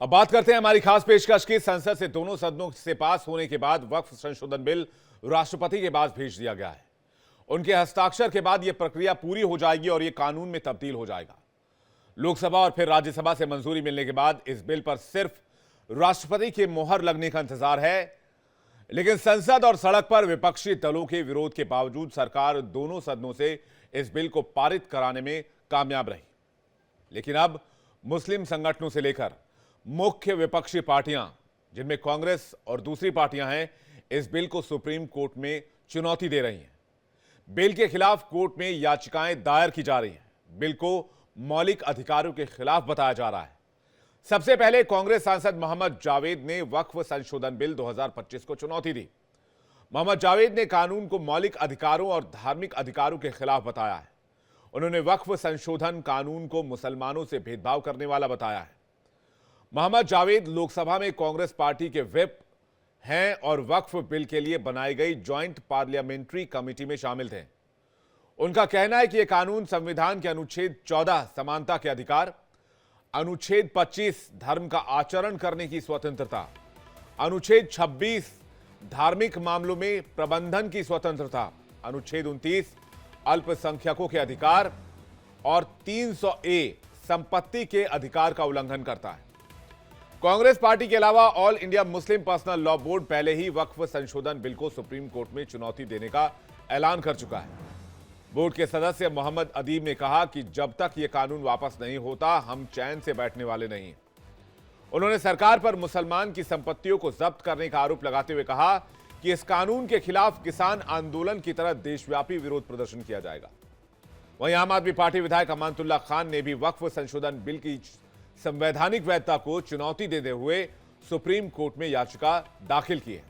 अब बात करते हैं हमारी खास पेशकश की। संसद से दोनों सदनों से पास होने के बाद वक्फ संशोधन बिल राष्ट्रपति के पास भेज दिया गया है। उनके हस्ताक्षर के बाद यह प्रक्रिया पूरी हो जाएगी और यह कानून में तब्दील हो जाएगा। लोकसभा और फिर राज्यसभा से मंजूरी मिलने के बाद इस बिल पर सिर्फ राष्ट्रपति की मोहर लगने का इंतजार है। लेकिन संसद और सड़क पर विपक्षी दलों के विरोध के बावजूद सरकार दोनों सदनों से इस बिल को पारित कराने में कामयाब रही। लेकिन अब मुस्लिम संगठनों से लेकर मुख्य विपक्षी पार्टियां, जिनमें कांग्रेस और दूसरी पार्टियां हैं, इस बिल को सुप्रीम कोर्ट में चुनौती दे रही हैं। बिल के खिलाफ कोर्ट में याचिकाएं दायर की जा रही हैं। बिल को मौलिक अधिकारों के खिलाफ बताया जा रहा है। सबसे पहले कांग्रेस सांसद मोहम्मद जावेद ने वक्फ संशोधन बिल 2025 को चुनौती दी। मोहम्मद जावेद ने कानून को मौलिक अधिकारों और धार्मिक अधिकारों के खिलाफ बताया है। उन्होंने वक्फ संशोधन कानून को मुसलमानों से भेदभाव करने वाला बताया है। मोहम्मद जावेद लोकसभा में कांग्रेस पार्टी के व्हिप हैं और वक्फ बिल के लिए बनाई गई ज्वाइंट पार्लियामेंट्री कमेटी में शामिल थे। उनका कहना है कि यह कानून संविधान के अनुच्छेद 14 समानता के अधिकार, अनुच्छेद 25 धर्म का आचरण करने की स्वतंत्रता, अनुच्छेद 26 धार्मिक मामलों में प्रबंधन की स्वतंत्रता, अनुच्छेद 29 अल्पसंख्यकों के अधिकार और 300A संपत्ति के अधिकार का उल्लंघन करता है। कांग्रेस पार्टी के अलावा all India Muslim personal law board पहले ही वक्फ संशोधन बिल को सुप्रीम कोर्ट में चुनौती देने का ऐलान कर चुका है। बोर्ड के सदस्य मोहम्मद अदीब ने कहा कि जब तक यह कानून वापस नहीं होता, हम चैन से बैठने वाले नहीं। उन्होंने सरकार पर मुसलमान की संपत्तियों को जब्त करने का आरोप लगाते हुए कहा कि इस कानून के खिलाफ किसान आंदोलन की तरह देशव्यापी विरोध प्रदर्शन किया जाएगा। वहीं आम आदमी पार्टी विधायक अमानतुल्लाह खान ने भी वक्फ संशोधन बिल की संवैधानिक वैधता को चुनौती देते हुए सुप्रीम कोर्ट में याचिका दाखिल की है।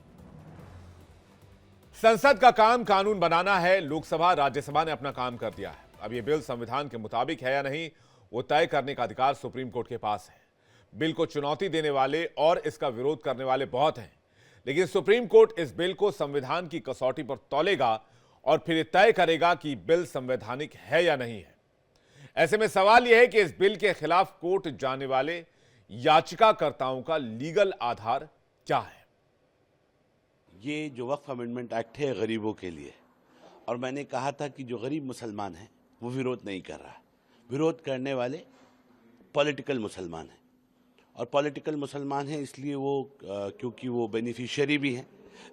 संसद का काम कानून बनाना है। लोकसभा राज्यसभा ने अपना काम कर दिया है। अब यह बिल संविधान के मुताबिक है या नहीं, वो तय करने का अधिकार सुप्रीम कोर्ट के पास है। बिल को चुनौती देने वाले और इसका विरोध करने वाले बहुत हैं, लेकिन सुप्रीम कोर्ट इस बिल को संविधान की कसौटी पर तौलेगा और फिर तय करेगा कि बिल संवैधानिक है या नहीं है। ऐसे में सवाल यह है कि इस बिल के खिलाफ कोर्ट जाने वाले याचिकाकर्ताओं का लीगल आधार क्या है। ये जो वक्फ अमेंडमेंट एक्ट है गरीबों के लिए, और मैंने कहा था कि जो गरीब मुसलमान हैं वो विरोध नहीं कर रहा है। विरोध करने वाले पॉलिटिकल मुसलमान हैं, और पॉलिटिकल मुसलमान हैं इसलिए वो क्योंकि वो बेनिफिशियरी भी हैं,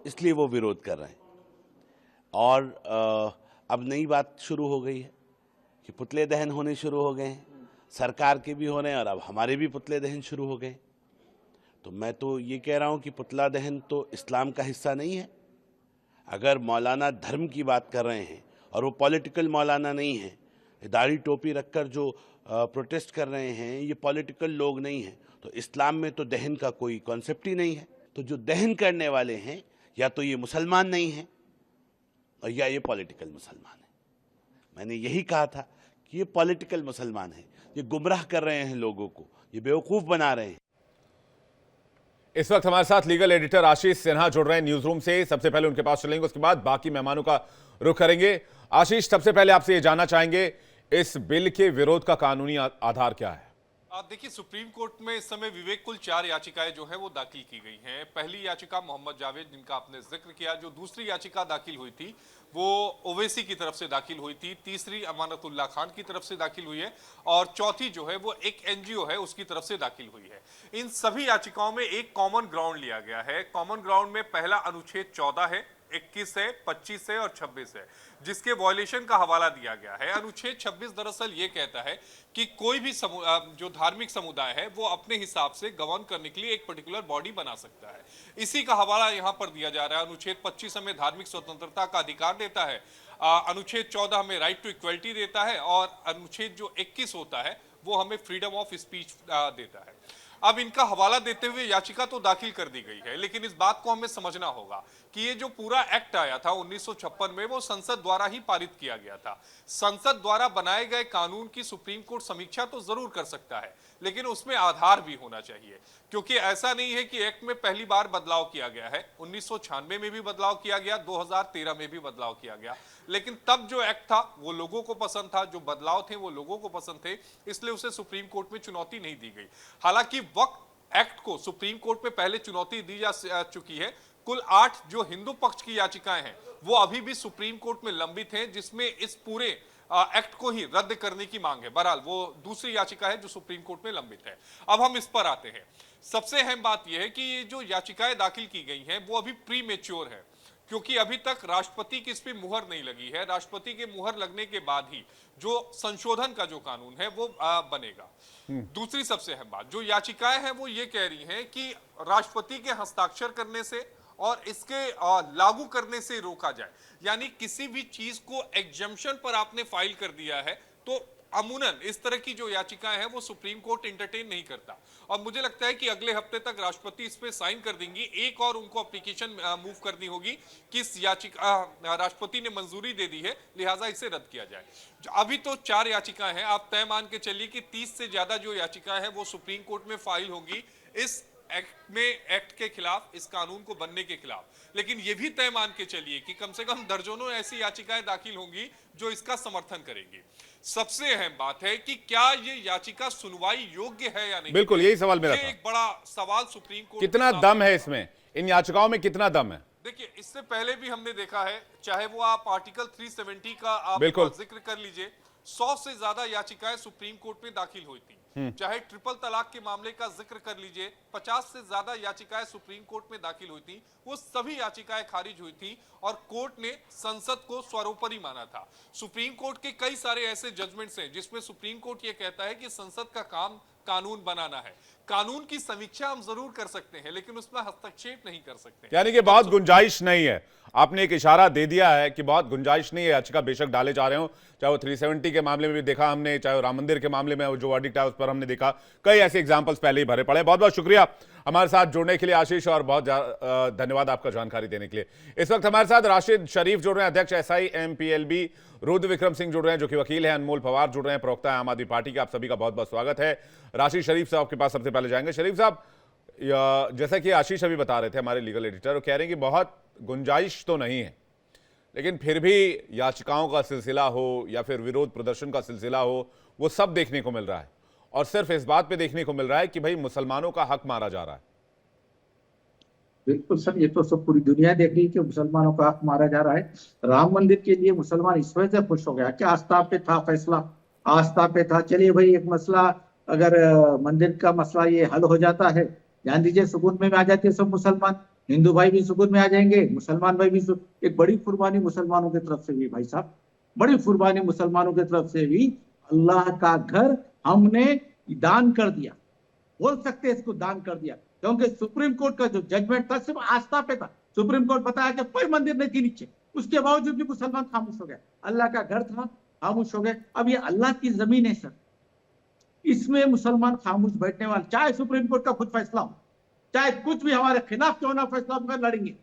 इसलिए वो विरोध कर रहे हैं। और अब नई बात शुरू हो गई है कि पुतले दहन होने शुरू हो गए हैं। सरकार के भी हो रहे हैं और अब हमारे भी पुतले दहन शुरू हो गए। तो मैं तो ये कह रहा हूँ कि पुतला दहन तो इस्लाम का हिस्सा नहीं है। अगर मौलाना धर्म की बात कर रहे हैं और वो पॉलिटिकल मौलाना नहीं है, दाढ़ी टोपी रखकर जो प्रोटेस्ट कर रहे हैं ये पॉलिटिकल लोग नहीं हैं, तो इस्लाम में तो दहन का कोई कॉन्सेप्ट ही नहीं है। तो जो दहन करने वाले हैं या तो ये मुसलमान नहीं हैं और या ये पॉलिटिकल मुसलमान है। मैंने यही कहा था कि ये पॉलिटिकल मुसलमान है, ये गुमराह कर रहे हैं लोगों को, ये बेवकूफ बना रहे हैं। इस वक्त हमारे साथ लीगल एडिटर आशीष सिन्हा जुड़ रहे हैं न्यूज रूम से। सबसे पहले उनके पास चलेंगे, उसके बाद बाकी मेहमानों का रुख करेंगे। आशीष, सबसे पहले आपसे ये जानना चाहेंगे, इस बिल के विरोध का कानूनी आधार क्या है? देखिए, सुप्रीम कोर्ट में इस समय विवेक कुल 4 याचिकाएं जो है वो दाखिल की गई हैं। पहली याचिका मोहम्मद जावेद, जिनका आपने जिक्र किया। जो दूसरी याचिका दाखिल हुई थी वो ओवैसी की तरफ से दाखिल हुई थी। तीसरी अमानतुल्लाह खान की तरफ से दाखिल हुई है और चौथी जो है वो एक एनजीओ है उसकी तरफ से दाखिल हुई है। इन सभी याचिकाओं में एक कॉमन ग्राउंड लिया गया है। कॉमन ग्राउंड में पहला अनुच्छेद 14 है, 21 है, 25 है और 26 है, जिसके वॉयलेशन का हवाला दिया गया है। अनुच्छेद 26 दरअसल ये कहता है कि कोई भी जो धार्मिक समुदाय है वो अपने हिसाब से गवर्न करने के लिए एक पर्टिकुलर बॉडी बना सकता है। इसी का हवाला यहां पर दिया जा रहा है। अनुच्छेद 25 हमें धार्मिक स्वतंत्रता का अधिकार देता है, अनुच्छेद 14 हमें राइट टू इक्वलिटी देता है और अनुच्छेद जो 21 होता है वो हमें फ्रीडम ऑफ स्पीच देता है। अब इनका हवाला देते हुए याचिका तो दाखिल कर दी गई है, लेकिन इस बात को हमें समझना होगा कि ये जो पूरा एक्ट आया था 1956 में, वो संसद द्वारा ही पारित किया गया था। संसद द्वारा बनाए गए कानून की सुप्रीम कोर्ट समीक्षा तो जरूर कर सकता है, लेकिन उसमें आधार भी होना चाहिए, क्योंकि ऐसा नहीं है कि एक्ट में पहली बार बदलाव किया गया है। 1996 में भी बदलाव किया गया, 2013 में भी बदलाव किया गया, लेकिन तब जो एक्ट था वो लोगों को पसंद था, जो बदलाव थे वो लोगों को पसंद थे, इसलिए उसे सुप्रीम कोर्ट में चुनौती नहीं दी गई। हालांकि वक्त एक्ट को सुप्रीम कोर्ट में पहले चुनौती दी जा चुकी है। कुल 8 जो हिंदू पक्ष की याचिकाएं हैं वो अभी भी सुप्रीम कोर्ट में लंबित हैं, जिसमें इस पूरे एक्ट को ही रद्द करने की मांग है। बहरहाल वो दूसरी याचिका है जो सुप्रीम कोर्ट में लंबित है। अब हम इस पर आते हैं। सबसे अहम बात यह है कि ये जो याचिकाएं दाखिल की गई हैं वो अभी प्री मैच्योर है, क्योंकि अभी तक राष्ट्रपति की इस पे मुहर नहीं लगी है। राष्ट्रपति के मुहर लगने के बाद ही जो संशोधन का जो कानून है वो बनेगा। दूसरी सबसे अहम बात, जो याचिकाएं हैं वो ये कह रही हैं कि राष्ट्रपति के हस्ताक्षर करने से और इसके लागू करने से रोका जाए। यानी किसी भी चीज को एग्जम्पशन पर आपने फाइल कर दिया है तो अमूनन इस तरह की जो याचिकाएं हैं वो सुप्रीम कोर्ट एंटरटेन नहीं करता। और मुझे लगता है कि अगले हफ्ते तक राष्ट्रपति इस पे साइन कर देंगी। एक और उनको एप्लीकेशन मूव करनी होगी कि इस याचिका राष्ट्रपति ने मंजूरी दे दी है, लिहाजा इसे रद्द किया जाए। अभी तो 4 याचिकाएं हैं, आप तय मान के चलिए कि 30 से ज्यादा जो याचिकाएं हैं वो सुप्रीम कोर्ट में फाइल होंगी इस एक्ट के खिलाफ, इस कानून को बनने के खिलाफ। लेकिन यह भी तय मान के चलिए कि कम से कम दर्जनों ऐसी याचिकाएं दाखिल होंगी जो इसका समर्थन करेंगी। सबसे अहम बात है कि क्या ये याचिका सुनवाई योग्य है या नहीं। बिल्कुल यही सवाल मेरा ये था। एक बड़ा सवाल सुप्रीम कोर्ट कितना दम है इसमें, इन याचिकाओं में कितना दम है? देखिए, इससे पहले भी हमने देखा है, चाहे वो आप आर्टिकल 370 का आप बिल्कुल। जिक्र कर लीजिए, 100 से ज्यादा याचिकाएं सुप्रीम कोर्ट में दाखिल हुई थी। चाहे ट्रिपल तलाक के मामले का जिक्र कर लीजिए, 50 से ज्यादा याचिकाएं सुप्रीम कोर्ट में दाखिल हुई थी। वो सभी याचिकाएं खारिज हुई थी और कोर्ट ने संसद को सर्वोपरि माना था। सुप्रीम कोर्ट के कई सारे ऐसे जजमेंट्स हैं जिसमें सुप्रीम कोर्ट ये कहता है कि संसद का काम कानून बनाना है। कानून की समीक्षा हम जरूर कर सकते हैं लेकिन उसमें हस्तक्षेप नहीं कर सकते। यानी कि बहुत गुंजाइश नहीं है। आपने एक इशारा दे दिया है कि बहुत गुंजाइश नहीं है, याचिका बेशक डाले जा रहे हो, चाहे वो 370 के मामले में भी देखा हमने, चाहे वो राम मंदिर के मामले में जो वर्डिक्ट है उस पर हमने देखा, कई ऐसे एग्जांपल्स पहले ही भरे पड़े। बहुत बहुत शुक्रिया हमारे साथ जुड़ने के लिए आशीष, और बहुत धन्यवाद आपका जानकारी देने के लिए। इस वक्त हमारे साथ राशिद शरीफ जुड़ रहे हैं, अध्यक्ष SIMPLB, रुद्र विक्रम सिंह जुड़ रहे हैं जो कि वकील हैं, अनमोल पवार जुड़ रहे हैं, प्रवक्ता है आम आदमी पार्टी के। आप सभी का बहुत बहुत स्वागत है। राशिद शरीफ साहब के पास सबसे पहले जाएंगे। शरीफ साहब, जैसा कि आशीष अभी बता रहे थे, हमारे लीगल एडिटर, वो कह रहे हैं कि बहुत गुंजाइश तो नहीं है, लेकिन फिर भी याचिकाओं का सिलसिला हो या फिर विरोध प्रदर्शन का सिलसिला हो, वो सब देखने को मिल रहा है, और सिर्फ इस बात पे देखने को मिल रहा है कि भाई मुसलमानों का हक मारा जा रहा है। बिल्कुल सर, ये तो सब पूरी दुनिया देख रही है कि मुसलमानों का हक मारा जा रहा है। राम मंदिर के लिए मुसलमान इस वजह से खुश हो गया कि आस्था पे था फैसला, आस्था पे था। चलिए भाई, एक मसला अगर मंदिर का मसला ये हल हो जाता है, ध्यान दीजिए, सुकून में आ जाते हैं सब मुसलमान, हिंदू भाई भी सुकून में आ जाएंगे, मुसलमान भाई भी एक बड़ी कुर्बानी मुसलमानों की तरफ से भी, भाई साहब बड़ी कुर्बानी मुसलमानों की तरफ से भी। अल्लाह का घर हमने दान कर दिया, बोल सकते हैं इसको दान कर दिया, क्योंकि सुप्रीम कोर्ट का जो जजमेंट था सिर्फ आस्था पे था। सुप्रीम कोर्ट बताया कि कोई मंदिर नहीं थी नीचे, उसके बावजूद भी मुसलमान खामोश हो गए। अल्लाह का घर था, खामोश हो गए। अब ये अल्लाह की जमीन है सर, इसमें मुसलमान खामोश बैठने वाले, चाहे सुप्रीम कोर्ट का खुद फैसला हो, चाहे कुछ भी हमारे खिलाफ क्यों ना फैसला होकर लड़ेंगे,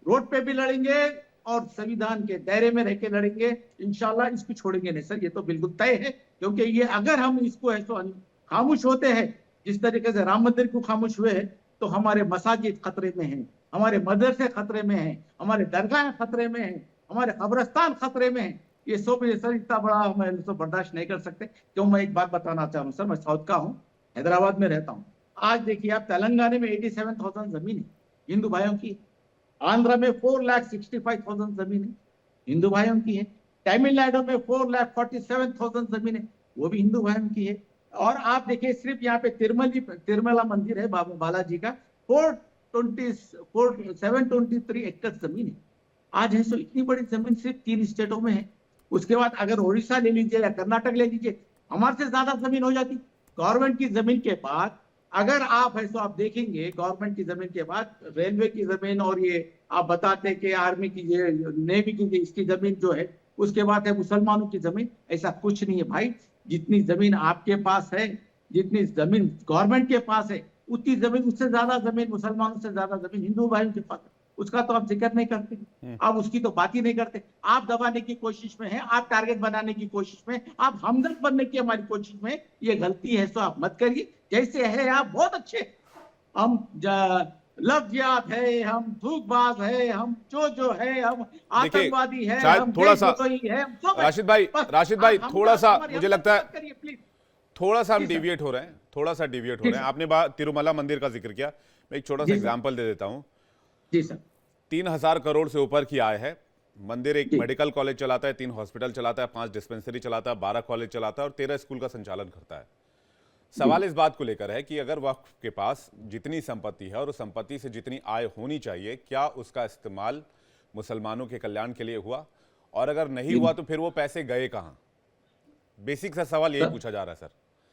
रोड पे भी लड़ेंगे और संविधान के दायरे में रह के लड़ेंगे। इंशाल्लाह इसको छोड़ेंगे नहीं सर, ये तो बिल्कुल तय है। क्योंकि ये अगर हम इसको ऐसा खामोश होते हैं जिस तरीके से राम मंदिर को खामोश हुए हैं, तो हमारे मसाजिद खतरे में हैं, हमारे मदरसे खतरे में हैं, हमारे दरगाह खतरे में हैं, हमारे कब्रिस्तान खतरे में हैं। ये सब सर इतना बड़ा हम तो बर्दाश्त नहीं कर सकते। क्यों, मैं एक बात बताना चाहूँ सर, मैं साउथ का हूँ, हैदराबाद में रहता हूँ। आज देखिए आप, तेलंगाना में 87,000 जमीन है हिंदू भाइयों की, आंध्र में 4,65,000 जमीन है हिंदू भाइयों की है, तमिलनाडु में 4,47,000 जमीन है, वो भी हिंदू भाइयों की है। और आप देखिए सिर्फ यहाँ पे तिरुमला मंदिर है बाबा बालाजी का, 723 एकड़ जमीन है। आज है सो इतनी बड़ी जमीन सिर्फ 3 स्टेटों में है। उसके बाद अगर उड़ीसा ले लीजिए या कर्नाटक ले लीजिए, हमारे से ज्यादा जमीन हो जाती। गवर्नमेंट की जमीन के बाद अगर आप है तो आप देखेंगे, गवर्नमेंट की जमीन के बाद रेलवे की जमीन, और ये आप बताते कि आर्मी की, नेवी की इसकी जमीन जो है, उसके बाद है मुसलमानों की जमीन। ऐसा कुछ नहीं है भाई, जितनी जमीन आपके पास है, जितनी जमीन गवर्नमेंट के पास है, उतनी जमीन, उससे ज्यादा जमीन मुसलमानों से ज्यादा जमीन हिंदू भाइयों के पास है। उसका तो आप जिक्र नहीं करते, आप उसकी तो बात ही नहीं करते। आप दबाने की कोशिश में हैं, आप टारगेट बनाने की कोशिश में, आप हमदर्द बनने की हमारी कोशिश में। ये गलती है तो आप मत करिए। जैसे है आप बहुत अच्छे, हम लफ्ज़ियात है, हम थूकबाज है, हम जो है, हम आतंकवादी है, हम थोड़ा सा है, राशिद भाई थोड़ा सा मुझे लगता है थोड़ा सा हम डिविएट हो रहे हैं, थोड़ा सा डिविएट हो जी रहे हैं। सर। आपने बात तिरुमला मंदिर का जिक्र किया, मैं एक छोटा सा जी सर। एग्जांपल दे देता हूं। जी सर। 3,000 करोड़ से ऊपर की आय है। मंदिर एक जी मेडिकल कॉलेज चलाता है, 3 हॉस्पिटल चलाता है, 5 डिस्पेंसरी चलाता है, 12 कॉलेज चलाता है और 13 स्कूल का संचालन करता है। जी सवाल इस बात को लेकर है कि अगर वक्फ के पास जितनी संपत्ति है और उस संपत्ति से जितनी आय होनी चाहिए, क्या उसका इस्तेमाल मुसलमानों के कल्याण के लिए हुआ? और अगर नहीं जी हुआ तो फिर वो पैसे गए कहाँ? बेसिक सा सवाल यही सर, पूछा जा रहा है सर।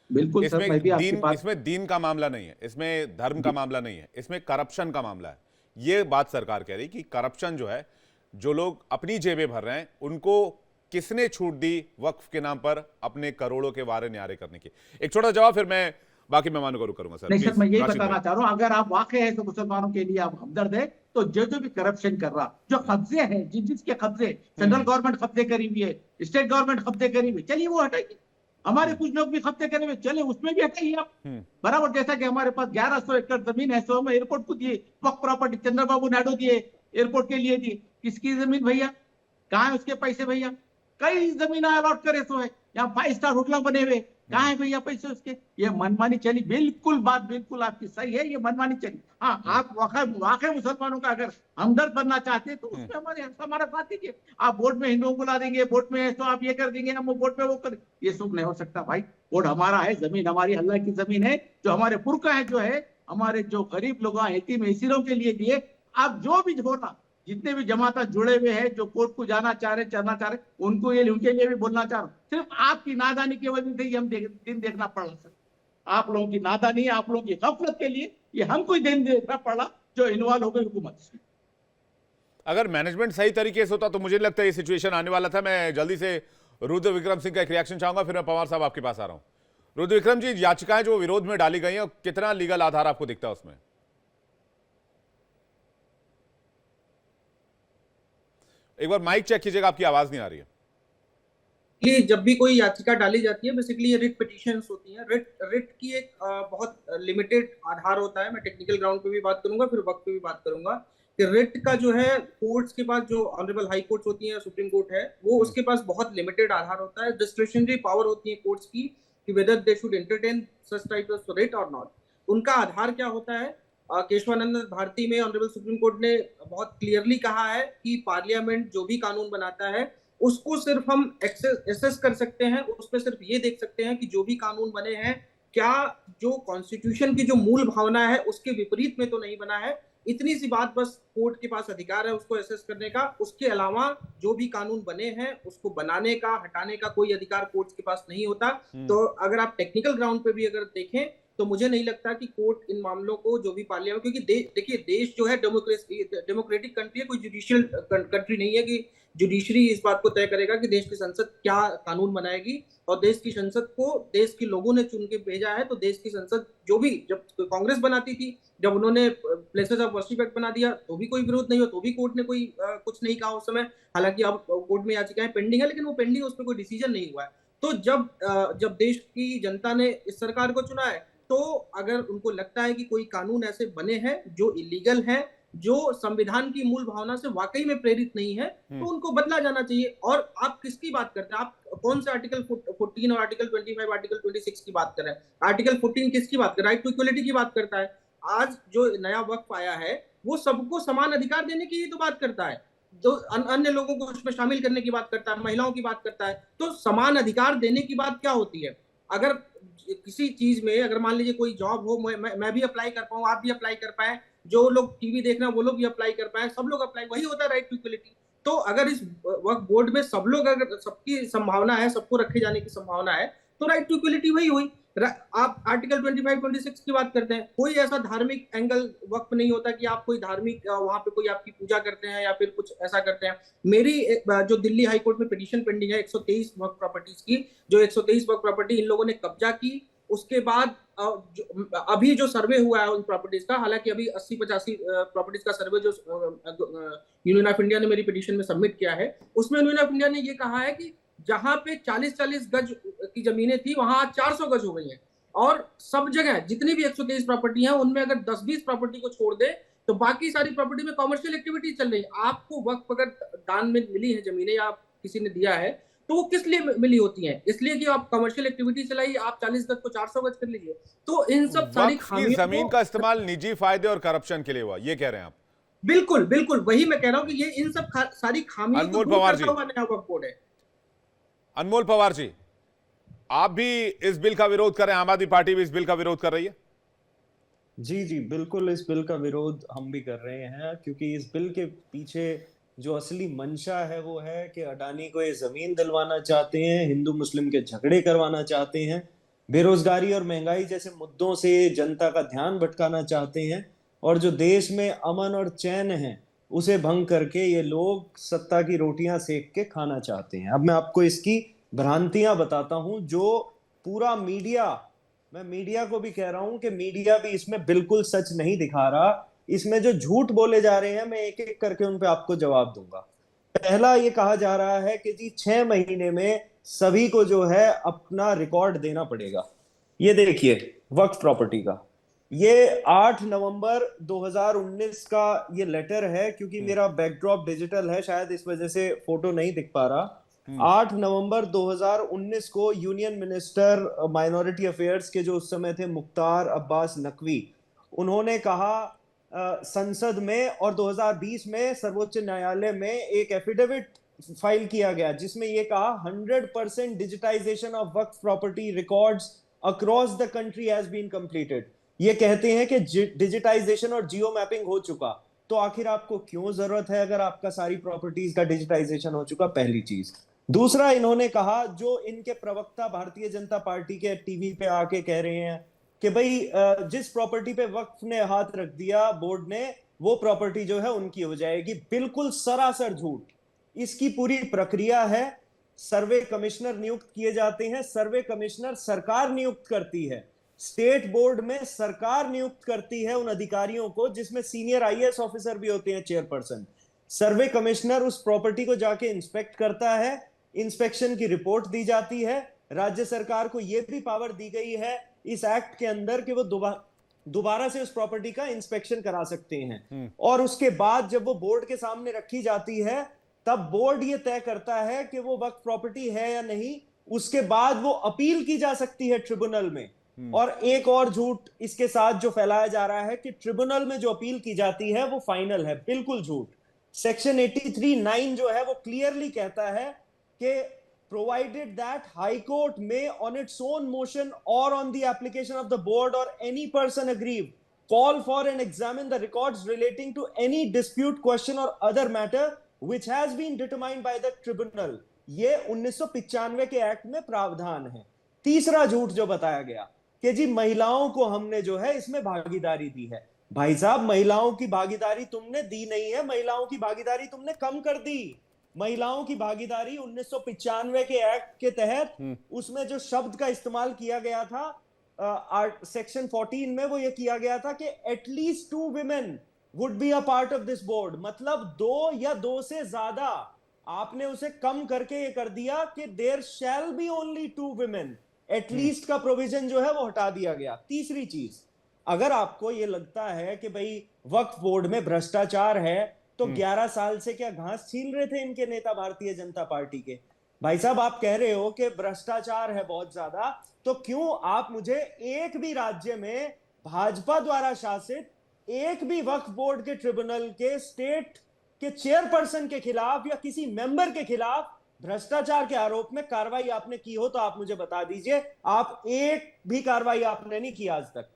बिल्कुल सर, मैं भी आपकी बात। इसमें दीन का मामला नहीं है, इसमें धर्म का जी मामला नहीं है, इसमें करप्शन का मामला है। ये बात सरकार कह रही कि करप्शन जो है, जो लोग अपनी जेबें भर रहे हैं, उनको किसने छूट दी वक्फ के नाम पर अपने करोड़ों के वारे न्यारे करने की? एक छोटा जवाब, फिर मैं बाकी मेहमानों को रुक करूंगा सर। नहीं सर, प्लीज मैं यही राशिद बताना भाई। चाह रहा हूँ, अगर आप वाकई है तो मुसलमानों के लिए आप हमदर्द है, तो जो भी करप्शन कर रहा, जो कब्जे हैं, जिसके कब्जे, सेंट्रल गवर्नमेंट कब्जे करी हुई है, स्टेट गवर्नमेंट कब्जे करी हुई है, चलिए वो हटाइए। हमारे कुछ लोग भी कब्जे करे हुए, चले उसमें भी हटाइए आप। बराबर, जैसा कि हमारे पास 1100 एकड़ जमीन है, 100 में एयरपोर्ट को दिए, वक्फ प्रॉपर्टी चंद्रबाबू नायडू दिए, एयरपोर्ट के लिए दिए। किसकी जमीन भैया? कहाँ है उसके पैसे भैया? कई जमीन अलॉट करे सो है, यहाँ 5 स्टार होटल बने हुए, कहाँ है भैया पैसे उसके? ये मनमानी चली, बिल्कुल बात बिल्कुल आपकी सही है, ये मनमानी चली। हाँ, आप वाकई मुसलमानों का अगर हमदर्द बनना चाहते हैं तो उसमें हमारा साथ दीजिए। आप वोट में हिंदुओं को ला देंगे, वोट में तो आप ये कर देंगे, हम वोट में वो कर, ये सब नहीं हो सकता भाई। वोट हमारा है, जमीन हमारी अल्लाह की जमीन है, जो हमारे पुरखा है, जो है हमारे जो गरीब लोग हैं, यतीम एसीरों के लिए दिए। आप जो भी होना, जितने भी जमाता जुड़े हुए हैं, जो कोर्ट को जाना चाह रहे, चलना चाह रहे, उनको ये उनके लिए भी बोलना चाह रहा हूँ। सिर्फ आपकी नादानी की वजह से ही हम दिन देखना पड़ा सर। आप लोगों की नादानी, आप लोगों की गफलत के लिए ये हमको ही दिन देखना पड़ा, जो इन्वॉल्व हो गई हुकूमत से। अगर मैनेजमेंट सही तरीके से होता तो मुझे लगता है ये सिचुएशन आने वाला था। मैं जल्दी से रुद्र विक्रम सिंह का एक रिएक्शन चाहूंगा, फिर मैं पवार साहब आपके पास आ रहा हूं। रुद्र विक्रम जी, याचिकाएं जो विरोध में डाली गई हैं, कितना लीगल आधार आपको दिखता है उसमें? एक बार माइक चेक कीजिएगा, आपकी आवाज नहीं आ रही है। ये जब भी कोई याचिका डाली जाती है, बेसिकली ये रिट पिटीशंस होती हैं। रिट की एक बहुत लिमिटेड आधार होता है। मैं टेक्निकल ग्राउंड पे भी बात करूंगा, फिर वक्त पे भी बात करूंगा कि रिट का जो है, कोर्ट्स के पास जो ऑनरेबल हाई कोर्ट्स होती हैं, सुप्रीम कोर्ट है, वो उसके पास बहुत लिमिटेड आधार होता है। डिस्क्रिशनरी पावर होती है कोर्ट्स की कि whether they should entertain such type of writ और नॉट। उनका आधार क्या होता है? केशवानंद भारती में ऑनरेबल सुप्रीम कोर्ट ने बहुत क्लियरली कहा है कि पार्लियामेंट जो भी कानून बनाता है उसको सिर्फ हम एसेस कर सकते हैं, उसमें सिर्फ ये देख सकते हैं कि जो भी कानून बने हैं क्या जो कॉन्स्टिट्यूशन की जो मूल भावना है उसके विपरीत में तो नहीं बना है। इतनी सी बात बस कोर्ट के पास अधिकार है उसको एसेस करने का। उसके अलावा जो भी कानून बने हैं उसको बनाने का, हटाने का कोई अधिकार कोर्ट के पास नहीं होता। तो अगर आप टेक्निकल ग्राउंड पे भी अगर देखें तो मुझे नहीं लगता कि कोर्ट इन मामलों को, जो भी पार्लियामेंट, क्योंकि देखिए देश जो है डेमोक्रेटिक कंट्री है, कोई जुडिशियल कंट्री नहीं है कि जुडिशरी इस बात को तय करेगा कि देश की संसद क्या कानून बनाएगी। और देश की संसद को देश के लोगों ने चुन के भेजा है, तो देश की संसद जो भी, जब कांग्रेस बनाती थी, जब उन्होंने प्लेसेस ऑफ वर्शिप एक्ट बना दिया तो भी कोई विरोध नहीं हो, तो भी कोर्ट ने कोई कुछ नहीं कहा उस समय। हालांकि अब कोर्ट में याचिकाएं पेंडिंग है, लेकिन वो पेंडिंग, उस पर कोई डिसीजन नहीं हुआ है। तो जब देश की जनता ने इस सरकार को चुना है, तो अगर उनको लगता है कि कोई कानून ऐसे बने हैं जो इलीगल हैं, जो संविधान की मूल भावना से वाकई में प्रेरित नहीं है, तो उनको बदला जाना चाहिए। और आप किसकी बात करते हैं? आप कौन से आर्टिकल 14 और आर्टिकल 25, आर्टिकल 26 की बात कर रहे हैं? आर्टिकल 14 किसकी बात कर रहा है? राइट टू इक्वलिटी की बात करता है। आज जो नया वक्फ आया है वो सबको समान अधिकार देने की ही तो बात करता है, जो अन्य लोगों को उसमें शामिल करने की बात करता है, महिलाओं की बात करता है। तो समान अधिकार देने की बात क्या होती है? अगर किसी चीज में, अगर मान लीजिए कोई जॉब हो, मैं भी अप्लाई कर पाऊं, आप भी अप्लाई कर पाए, जो लोग टीवी देख रहे हैं वो लोग भी अप्लाई कर पाए, सब लोग अप्लाई, वही होता है राइट टू इक्वलिटी। तो अगर इस वक्फ बोर्ड में सब लोग, अगर सबकी संभावना है, सबको रखे जाने की संभावना है, तो राइट टू इक्वलिटी वही हुई। आप आर्टिकल 25, 26 की बात करते हैं, कोई ऐसा धार्मिक एंगल वक्फ नहीं होता कि आप कोई धार्मिक, वहां पे कोई आपकी पूजा करते हैं या फिर कुछ ऐसा करते हैं। मेरी जो दिल्ली हाई कोर्ट में पिटीशन पेंडिंग है 123 वक्फ प्रॉपर्टीज की, जो 123 वक्फ प्रॉपर्टी इन लोगों ने कब्जा की, उसके बाद अभी जो सर्वे हुआ है उन प्रॉपर्टीज का, हालांकि अभी 80-85 प्रॉपर्टीज का सर्वे जो यूनियन ऑफ इंडिया ने मेरी पिटीशन में सबमिट किया है, उसमें यूनियन ऑफ इंडिया ने ये कहा है कि जहां पे 40-40 गज की जमीनें थी वहां आज 400 गज हो गई हैं। और सब जगह जितनी भी 123 प्रॉपर्टी हैं उनमें अगर 10-20 प्रॉपर्टी को छोड़ दे तो बाकी सारी प्रॉपर्टी में कॉमर्शियल एक्टिविटी चल रही है। आपको वक्त अगर दान में मिली है जमीनें या किसी ने दिया है, तो वो किस लिए मिली होती हैं? इसलिए कि आप कमर्शियल एक्टिविटी चलाइए, आप 40 गज को 400 गज कर लीजिए। तो इन सब सारी वक्फ की खामियों जमीन को का इस्तेमाल निजी फायदे और करप्शन के लिए हुआ, ये कह रहे हैं आप? बिल्कुल बिल्कुल वही मैं कह रहा हूं कि ये इन सब सारी खामियों को अनमोल दूर पवार करता जी, हुआ नया वक्फ बोर्ड है। अनमोल पवार जी, आप भी इस बिल का विरोध कर रहे हैं? आम आदमी पार्टी भी इस बिल का विरोध कर रही है? जी जी बिल्कुल, इस बिल का विरोध हम भी कर रहे हैं, क्योंकि इस बिल के पीछे जो असली मंशा है वो है कि अडानी को ये जमीन दिलवाना चाहते हैं, हिंदू मुस्लिम के झगड़े करवाना चाहते हैं, बेरोजगारी और महंगाई जैसे मुद्दों से जनता का ध्यान भटकाना चाहते हैं, और जो देश में अमन और चैन है उसे भंग करके ये लोग सत्ता की रोटियां सेक के खाना चाहते हैं। अब मैं आपको इसकी भ्रांतियां बताता हूं जो पूरा मीडिया, मैं मीडिया को भी कह रहा हूं कि मीडिया भी इसमें बिल्कुल सच नहीं दिखा रहा। इसमें जो झूठ बोले जा रहे हैं मैं एक एक करके उन पे आपको जवाब दूंगा। पहला ये कहा जा रहा है कि जी 6 महीने में सभी को जो है अपना रिकॉर्ड देना पड़ेगा। ये देखिए वक्फ प्रॉपर्टी का ये 8 नवंबर 2019 का ये लेटर है, क्योंकि मेरा बैकड्रॉप डिजिटल है शायद इस वजह से फोटो नहीं दिख पा रहा। 8 नवंबर 2019 को यूनियन मिनिस्टर माइनॉरिटी अफेयर्स के जो उस समय थे मुख्तार अब्बास नकवी, उन्होंने कहा संसद में, और 2020 में सर्वोच्च न्यायालय में एक एफिडेविट फाइल किया गया जिसमें यह कहा 100% digitisation of Waqf property records across the country has been completed. ये कहते हैं कि डिजिटाइजेशन और जियो मैपिंग हो चुका। तो आखिर आपको क्यों जरूरत है अगर आपका सारी प्रॉपर्टीज का डिजिटाइजेशन हो चुका? पहली चीज। दूसरा, इन्होंने कहा, जो इनके प्रवक्ता भारतीय जनता पार्टी के टीवी पे आके कह रहे हैं कि भाई जिस प्रॉपर्टी पे वक्फ ने हाथ रख दिया बोर्ड ने, वो प्रॉपर्टी जो है उनकी हो जाएगी। बिल्कुल सरासर झूठ। इसकी पूरी प्रक्रिया है, सर्वे कमिश्नर नियुक्त किए जाते हैं, सर्वे कमिश्नर सरकार नियुक्त करती है, स्टेट बोर्ड में सरकार नियुक्त करती है उन अधिकारियों को, जिसमें सीनियर आईएएस ऑफिसर भी होते हैं, चेयरपर्सन। सर्वे कमिश्नर उस प्रॉपर्टी को जाके इंस्पेक्ट करता है, इंस्पेक्शन की रिपोर्ट दी जाती है। राज्य सरकार को यह भी पावर दी गई है इस एक्ट के अंदर कि वो दोबारा से उस प्रॉपर्टी का इंस्पेक्शन करा सकते हैं। और उसके बाद जब वो बोर्ड के सामने रखी जाती है तब बोर्ड ये तय करता है कि वो वक्फ प्रॉपर्टी है या नहीं। उसके बाद वो अपील की जा सकती है ट्रिब्यूनल में। और एक और झूठ इसके साथ जो फैलाया जा रहा है कि ट्रिब्यूनल में जो अपील की जाती है वो फाइनल है। बिल्कुल झूठ। सेक्शन 83(9) जो है वो क्लियरली कहता है कि provided that High Court may on its own motion or on the application of the board or any person aggrieved call for and examine the records relating to any dispute, question or other matter which has been determined by the tribunal। ये 1995 के act में प्रावधान है। तीसरा झूठ जो बताया गया कि जी महिलाओं को हमने जो है इसमें भागीदारी दी है। भाई साहब, महिलाओं की भागीदारी तुमने दी नहीं है, महिलाओं की भागीदारी तुमने कम कर दी। महिलाओं की भागीदारी 1995 के एक्ट के तहत उसमें जो शब्द का इस्तेमाल किया गया था सेक्शन 14 में, वो ये किया गया था कि at least 2 women would be a part of this board. मतलब 2 या 2 से ज्यादा। आपने उसे कम करके ये कर दिया कि there shall be only 2 women। At least का प्रोविजन जो है वो हटा दिया गया। तीसरी चीज, अगर आपको ये लगता है कि भाई वक्फ बोर्ड में भ्रष्टाचार है तो 11 साल से क्या घास छील रहे थे इनके नेता भारतीय जनता पार्टी के? भाई साहब, आप कह रहे हो कि भ्रष्टाचार है बहुत ज्यादा, तो क्यों आप मुझे एक भी राज्य में भाजपा द्वारा शासित एक भी वक्फ बोर्ड के ट्रिब्यूनल के स्टेट के चेयरपर्सन के खिलाफ या किसी मेंबर के खिलाफ भ्रष्टाचार के आरोप में कार्रवाई आपने की हो तो आप मुझे बता दीजिए। आप एक भी कार्रवाई आपने नहीं की आज तक।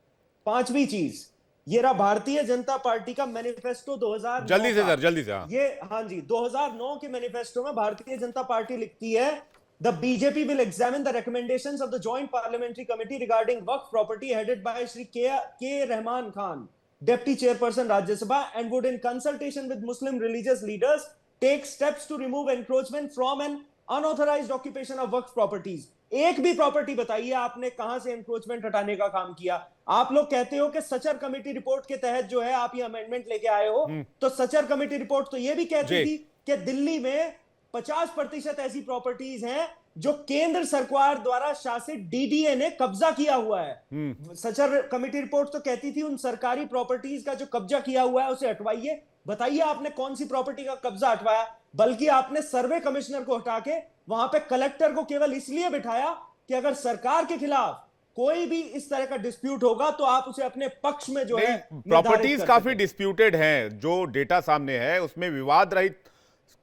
पांचवी चीज, ये रहा भारतीय जनता पार्टी का मैनिफेस्टो 2009। जल्दी से सर, जल्दी से। हाँ। ये, हाँ जी, 2009 के मैनिफेस्टो में भारतीय जनता पार्टी लिखती है, the BJP will examine the recommendations of the joint parliamentary committee regarding waqf property headed by Shri K Rahman Khan, deputy chairperson Rajya Sabha, and would in consultation with Muslim religious leaders take steps to remove encroachment from an unauthorised occupation of waqf properties. एक भी property बताइए आपने कहां से encroachment हटाने का काम किया। आप लोग कहते हो कि सचर कमेटी रिपोर्ट के तहत जो है आप ये अमेंडमेंट लेके आए हो, तो सचर कमेटी रिपोर्ट तो ये भी कहती थी कि दिल्ली में 50% ऐसी प्रॉपर्टीज हैं जो केंद्र सरकार द्वारा शासित डीडीए ने कब्जा किया हुआ है। सचर कमेटी रिपोर्ट तो कहती थी उन सरकारी प्रॉपर्टीज का जो कब्जा किया हुआ है उसे हटवाइए। बताइए आपने कौन सी प्रॉपर्टी का कब्जा हटवाया? बल्कि आपने सर्वे कमिश्नर को हटा के वहां पे कलेक्टर को केवल इसलिए बिठाया कि अगर सरकार के खिलाफ कोई भी इस तरह का डिस्प्यूट होगा तो आप उसे अपने पक्ष में जो है प्रॉपर्टीज काफी डिस्प्यूटेड हैं। जो डेटा सामने है उसमें विवाद रहित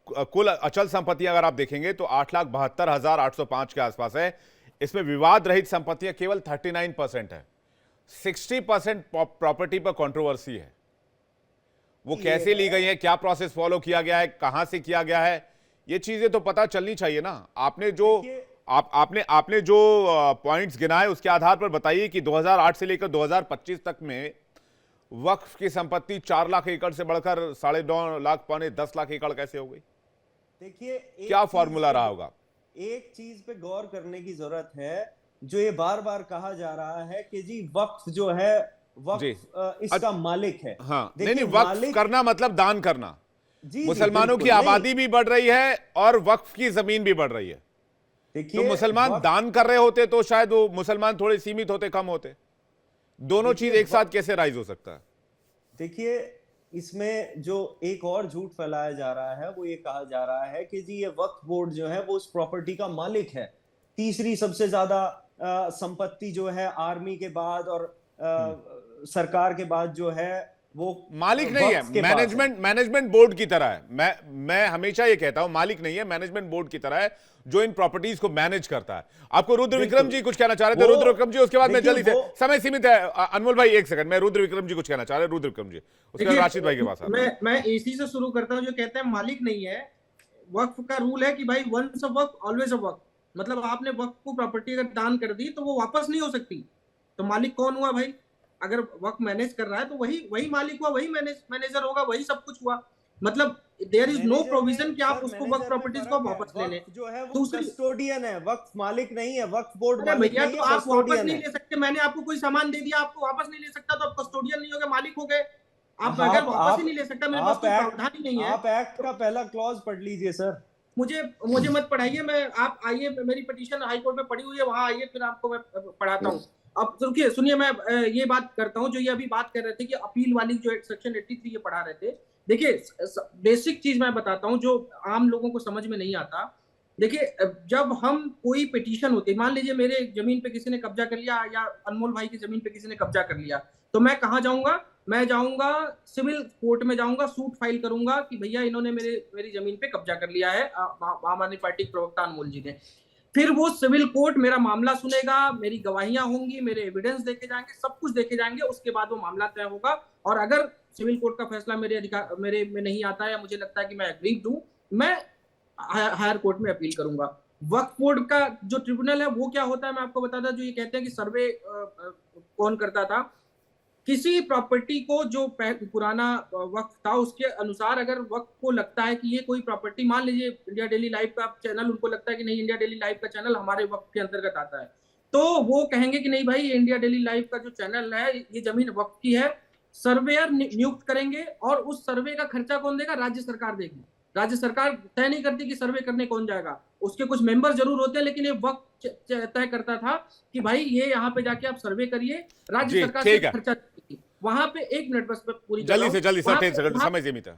कुल अचल संपत्ति अगर आप देखेंगे तो 8,72,805 के आसपास है। इसमें विवाद रहित संपत्तियां केवल 39% है। 60% प्रॉपर्टी पर कंट्रोवर्सी है। वो कैसे ली गई है, क्या प्रोसेस फॉलो किया गया है, कहां से किया गया है, ये चीजें तो पता चलनी चाहिए ना। आपने जो पॉइंट्स गिनाए उसके आधार पर बताइए कि 2008 से लेकर 2025 तक में वक्फ की संपत्ति 4 लाख एकड़ से बढ़कर 9.5 लाख, 10 लाख एकड़ कैसे हो गई? देखिए क्या फॉर्मूला रहा होगा? एक चीज पे गौर करने की जरूरत है, जो ये बार बार कहा जा रहा है कि जी वक्फ जो है वक्फ इसका मालिक है। हाँ, नहीं, वक्फ करना मतलब दान करना। मुसलमानों की आबादी भी बढ़ रही है और वक्फ की जमीन भी बढ़ रही है। तो मुसलमान दान कर रहे होते तो शायद वो मुसलमान थोड़े सीमित होते, कम होते। दोनों चीज एक साथ कैसे राइज हो सकता है? देखिए, इसमें जो एक और झूठ फैलाया जा रहा है वो ये कहा जा रहा है कि जी ये वक्फ बोर्ड जो है वो उस प्रॉपर्टी का मालिक है। तीसरी सबसे ज्यादा संपत्ति जो है आर्मी के बाद और सरकार के बाद जो है वो मालिक नहीं है, मैनेजमेंट बोर्ड की तरह है। मैं हमेशा ये कहता हूं मालिक नहीं है, मैनेजमेंट बोर्ड की तरह है जो इन प्रॉपर्टीज को मैनेज करता है। आपको रुद्र विक्रम जी कुछ कहना चाह रहे थे? रुद्र विक्रम जी, उसके बाद मैं जल्दी से, समय सीमित है। अनमोल भाई एक सेकंड, मैं रुद्र विक्रम जी कुछ कहना चाह रहे हैं। रुद्र विक्रम जी, उसके बाद राशिद भाई के पास। मैं इसी से शुरू करता हूं जो कहते हैं मालिक नहीं है। वक्फ का रूल है कि भाई once a Waqf always a वक्फ, मतलब आपने वक्फ को प्रॉपर्टी अगर दान कर दी तो वो वापस नहीं हो सकती। तो मालिक कौन हुआ भाई? अगर वक्फ मैनेज कर रहा है तो वही मालिक हुआ, वही मैनेजर होगा, वही सब कुछ हुआ। मतलब देयर इज नो प्रोविजन कि आप उसको वक्फ प्रॉपर्टीज को वापस ले लें। जो है वो कस्टोडियन है, वक्फ मालिक नहीं है। वक्फ बोर्ड मालिक भैया नहीं तो है, आप वापस नहीं ले सकते। मैंने आपको कोई सामान दे दिया, आपको वापस नहीं ले सकता, तो आप कस्टोडियन नहीं हो गए, मालिक हो गए। आप अगर वापस ही नहीं ले सकता, मेरे पास कोई प्रावधान ही नहीं है। आप एक्ट का पहला क्लॉज पढ़ लीजिए सर। मुझे मत पढ़ाइए। मैं आप आइए, मेरी पिटीशन हाई कोर्ट में पड़ी हुई है, वहां आइए, फिर आपको मैं पढ़ाता हूँ। अब रुकिए, सुनिए, मैं ये बात करता हूँ जो ये अभी बात कर रहे थे कि अपील वाली जो सेक्शन 83 ये पढ़ा रहे थे। देखिए, बेसिक चीज मैं बताता हूँ जो आम लोगों को समझ में नहीं आता। देखिए, जब हम कोई पिटीशन होती है, मान लीजिए मेरे जमीन पे किसी ने कब्जा कर लिया या अनमोल भाई की जमीन पे किसी ने कब्जा कर लिया, तो मैं कहाँ जाऊंगा? मैं जाऊंगा सिविल कोर्ट में, जाऊंगा, सूट फाइल करूंगा कि भैया इन्होंने मेरी जमीन पे कब्जा कर लिया है, आम आदमी पार्टी के प्रवक्ता अनमोल जी ने। फिर वो सिविल कोर्ट मेरा मामला सुनेगा, मेरी गवाहियां होंगी, मेरे एविडेंस देखे जाएंगे, सब कुछ देखे जाएंगे। उसके बाद वो मामला तय होगा। और अगर सिविल कोर्ट का फैसला मेरे में नहीं आता है या मुझे लगता है कि मैं एग्रीड हूं, मैं हायर कोर्ट में अपील करूंगा। वक्फ बोर्ड का जो ट्रिब्यूनल है वो क्या होता है मैं आपको बताता। जो ये कहते हैं कि सर्वे कौन करता था, किसी प्रॉपर्टी को जो पुराना वक्फ था उसके अनुसार अगर वक्फ को लगता है कि ये कोई प्रॉपर्टी, मान लीजिए इंडिया डेली लाइव का चैनल, उनको लगता है कि नहीं इंडिया डेली लाइव का चैनल हमारे वक्फ के अंतर्गत आता है, तो वो कहेंगे कि नहीं भाई, ये इंडिया डेली लाइव का जो चैनल है ये जमीन वक्फ की है। सर्वेयर नियुक्त करेंगे और उस सर्वे का खर्चा कौन देगा? राज्य सरकार देगी। राज्य सरकार तय नहीं करती कि सर्वे करने कौन जाएगा, उसके कुछ मेंबर जरूर होते हैं, लेकिन ये वक्त तय करता था कि भाई ये यहाँ पे जाके आप सर्वे करिए, राज्य सरकार से खर्चा। वहां पे 1 मिनट बस पूरी जल्दी से जल्दी, समय सीमित है।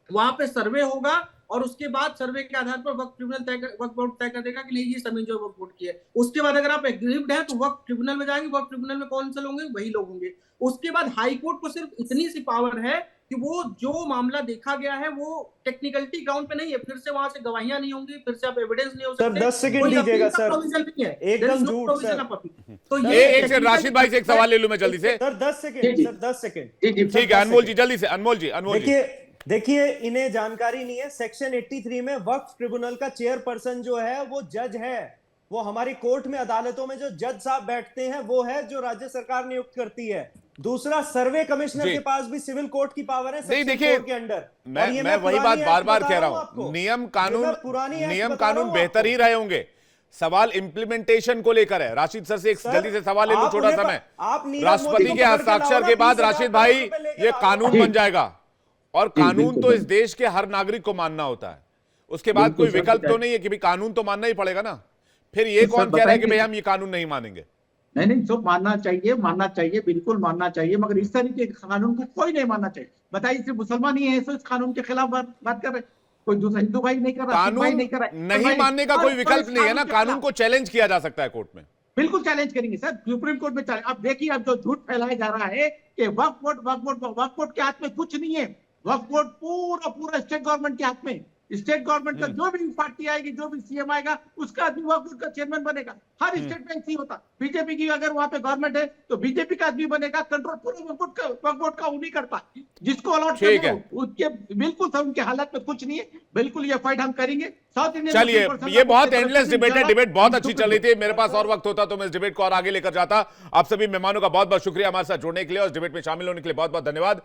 वहां पे सर्वे होगा और उसके बाद सर्वे के आधार पर वक्फ बोर्ड तय कर देगा कि नहीं ये जमीन जो वक्फ बोर्ड की है। उसके बाद अगर आप एग्रीव्ड हैं तो वक्फ ट्रिब्यूनल में जाएंगे। वक्फ ट्रिब्यूनल में कौन से लोग होंगे? वही लोग होंगे। उसके बाद हाई कोर्ट को सिर्फ इतनी सी पावर है कि वो जो मामला देखा गया है वो टेक्निकलिटी ग्राउंड पे नहीं है, फिर से वहां से गवाहियां नहीं होंगी, फिर से आप एविडेंस नहीं हो सकते। सर 10 सेकंड दीजिएगा सर, एकदम झूठ सर। तो ये एक सेकंड, राशिद भाई से एक सवाल ले लूं मैं जल्दी से सर। 10 सेकंड सर, 10 सेकंड ठीक है। अनमोल जी जल्दी से, अनमोल जी। देखिए इन्हें जानकारी नहीं है, सेक्शन 83 में वक्फ ट्रिब्यूनल का चेयरपर्सन जो है वो जज है। वो हमारी कोर्ट में, अदालतों में जो जज साहब बैठते हैं वो है जो राज्य सरकार नियुक्त करती है। दूसरा, सर्वे कमिश्नर के पास भी सिविल कोर्ट की पावर है सेक्शन 4 के अंडर। मैं वही बात बार बार कह रहा हूं, नियम कानून बेहतर ही रहे होंगे, सवाल इंप्लीमेंटेशन को लेकर है। राशिद सर से एक जल्दी से सवाल ले लूं, छोटा समय। राष्ट्रपति के हस्ताक्षर के बाद राशिद भाई ये कानून बन जाएगा, और कानून तो इस देश के हर नागरिक को मानना होता है। उसके बाद कोई विकल्प तो नहीं है कि भाई कानून तो मानना ही पड़ेगा ना। फिर ये कौन कह रहा है कि भाई हम ये कानून नहीं मानेंगे? नहीं, सब मानना चाहिए, बिल्कुल मानना चाहिए, मगर इस तरीके के कानून को कोई नहीं मानना चाहिए। बताइए, सिर्फ मुसलमान ही है इस कानून के खिलाफ बात कर रहे? कोई दूसरा हिंदू भाई नहीं कर रहा, सिख भाई कानून नहीं कर रहा, नहीं मानने का और- कोई और विकल्प इस नहीं है ना, के कानून खिलाफ को चैलेंज किया जा सकता है कोर्ट में। बिल्कुल चैलेंज करेंगे सर, सुप्रीम कोर्ट में चैलेंज। अब देखिए, अब जो झूठ फैलाया जा रहा है कि वक्फ बोर्ड के हाथ में कुछ नहीं है। वक्फ बोर्ड पूरा पूरा स्टेट गवर्नमेंट के हाथ में। स्टेट गवर्नमेंट का जो भी पार्टी आएगी, जो भी सीएम आएगा, उसका आदमी वक्फ बोर्ड का चेयरमैन बनेगा। हर स्टेट में ऐसे ही होता। बीजेपी की अगर वहां पे गवर्नमेंट है तो बीजेपी का आदमी बनेगा, कंट्रोल पूरा वक्फ बोर्ड का उन्हीं करता है। जिसको अलॉट ठीक है। उसके बिल्कुल सब उनके हालत में कुछ नहीं है। बिल्कुल ये फाइट हम करेंगे। साउथ इंडियन चलिए, मुस्लिम ये बहुत पर्सन एंडलेस डिबेट है, डिबेट बहुत अच्छी चल रही थी। मेरे पास सुप्रीम और वक्त होता तो मैं इस डिबेट को और आगे लेकर जाता। आप सभी मेहमानों का बहुत बहुत शुक्रिया हमारे साथ जुड़ने के लिए और इस डिबेट में शामिल होने के लिए बहुत बहुत धन्यवाद।